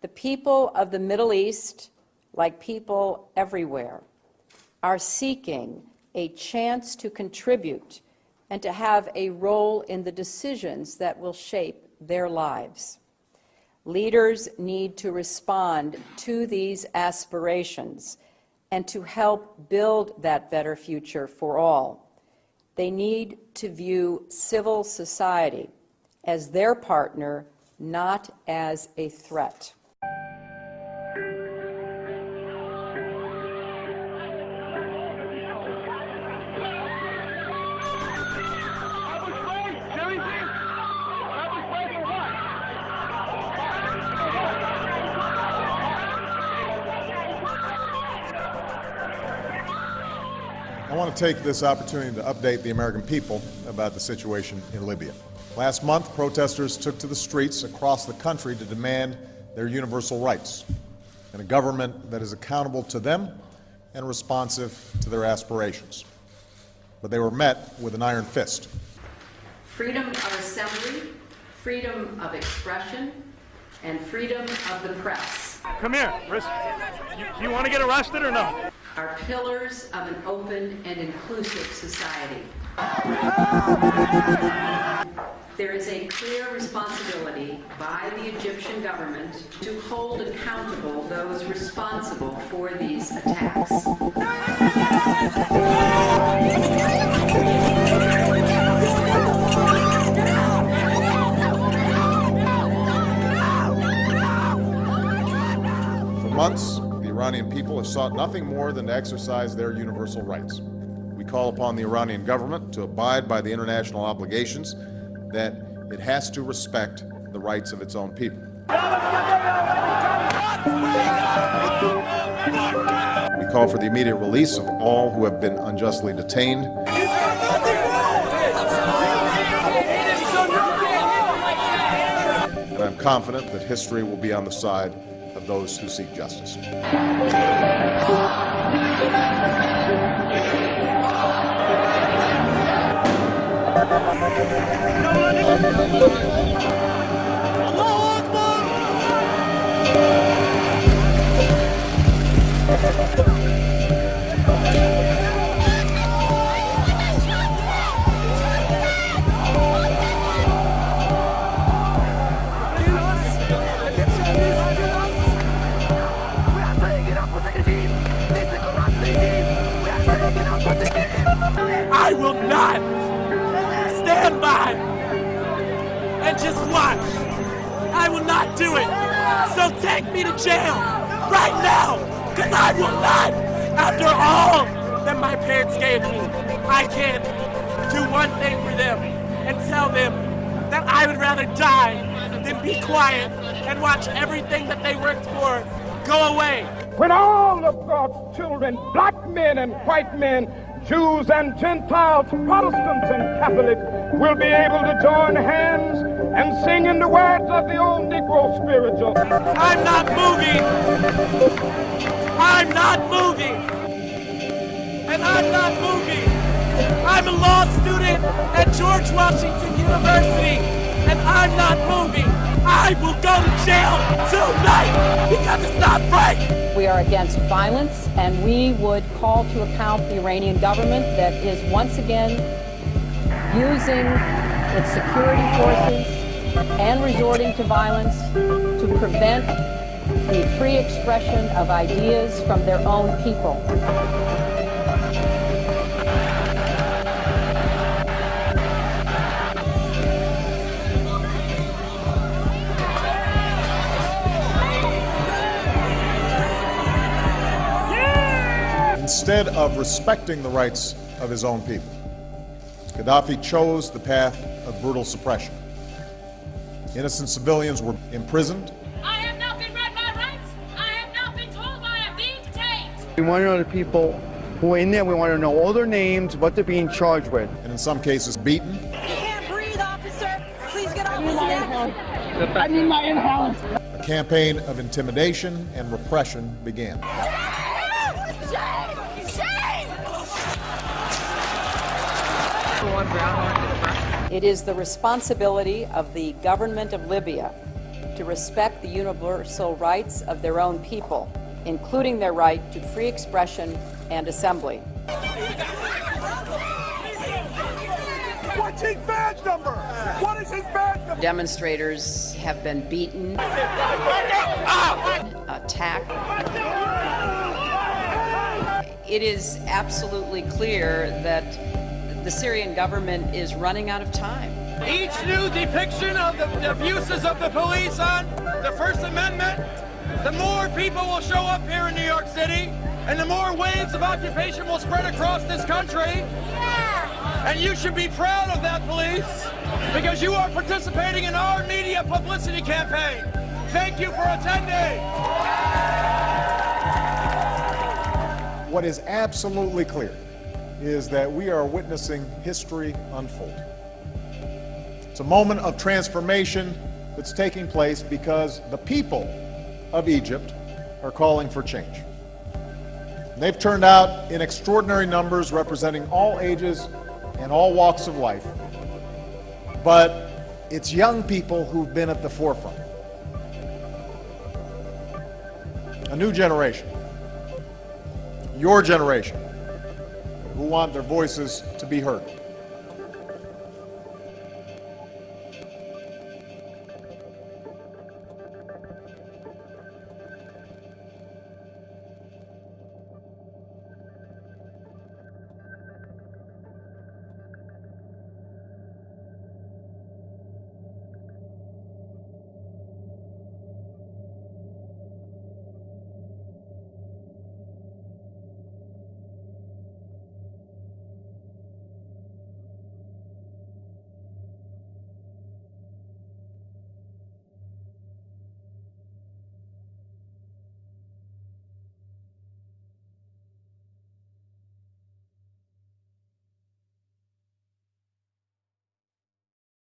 The people of the Middle East, like people everywhere, are seeking a chance to contribute and to have a role in the decisions that will shape their lives. Leaders need to respond to these aspirations and to help build that better future for all. They need to view civil society as their partner, not as a threat. I want to take this opportunity to update the American people about the situation in Libya. Last month, protesters took to the streets across the country to demand their universal rights and a government that is accountable to them and responsive to their aspirations. But they were met with an iron fist. Freedom of assembly, freedom of expression, and freedom of the press. Come here. You want to get arrested or no? Are pillars of an open and inclusive society. There is a clear responsibility by the Egyptian government to hold accountable those responsible for these attacks. For months, the Iranian people have sought nothing more than to exercise their universal rights. We call upon the Iranian government to abide by the international obligations that it has to respect the rights of its own people. We call for the immediate release of all who have been unjustly detained. And I'm confident that history will be on the side of those who seek justice. I will not stand by and just watch. I will not do it. So take me to jail right now, because I will not. After all that my parents gave me, I can do one thing for them and tell them that I would rather die than be quiet and watch everything that they worked for go away. When all of God's children, black men and white men, Jews and Gentiles, Protestants and Catholics, will be able to join hands and sing in the words of the old Negro spiritual. I'm not moving. I'm not moving. And I'm not moving. I'm a law student at George Washington University, and I'm not moving. I will go to jail tonight because it's not right. We are against violence, and we would call to account the Iranian government that is once again using its security forces and resorting to violence to prevent the free expression of ideas from their own people. Instead of respecting the rights of his own people, Gaddafi chose the path of brutal suppression. Innocent civilians were imprisoned. I have not been read my rights. I have not been told why I'm being detained. We want to know the people who are in there. We want to know all their names, what they're being charged with. And in some cases beaten. You can't breathe, officer. Please get off his neck. I need my inhalant. A campaign of intimidation and repression began. It is the responsibility of the government of Libya to respect the universal rights of their own people, including their right to free expression and assembly. What's his badge number? What is his badge number? Demonstrators have been beaten, attacked. It is absolutely clear that the Syrian government is running out of time. Each new depiction of the abuses of the police on the First Amendment, the more people will show up here in New York City, and the more waves of occupation will spread across this country. And you should be proud of that, police, because you are participating in our media publicity campaign. Thank you for attending. What is absolutely clear is that we are witnessing history unfold. It's a moment of transformation that's taking place because the people of Egypt are calling for change. And they've turned out in extraordinary numbers representing all ages and all walks of life. But it's young people who've been at the forefront. A new generation, your generation, who want their voices to be heard.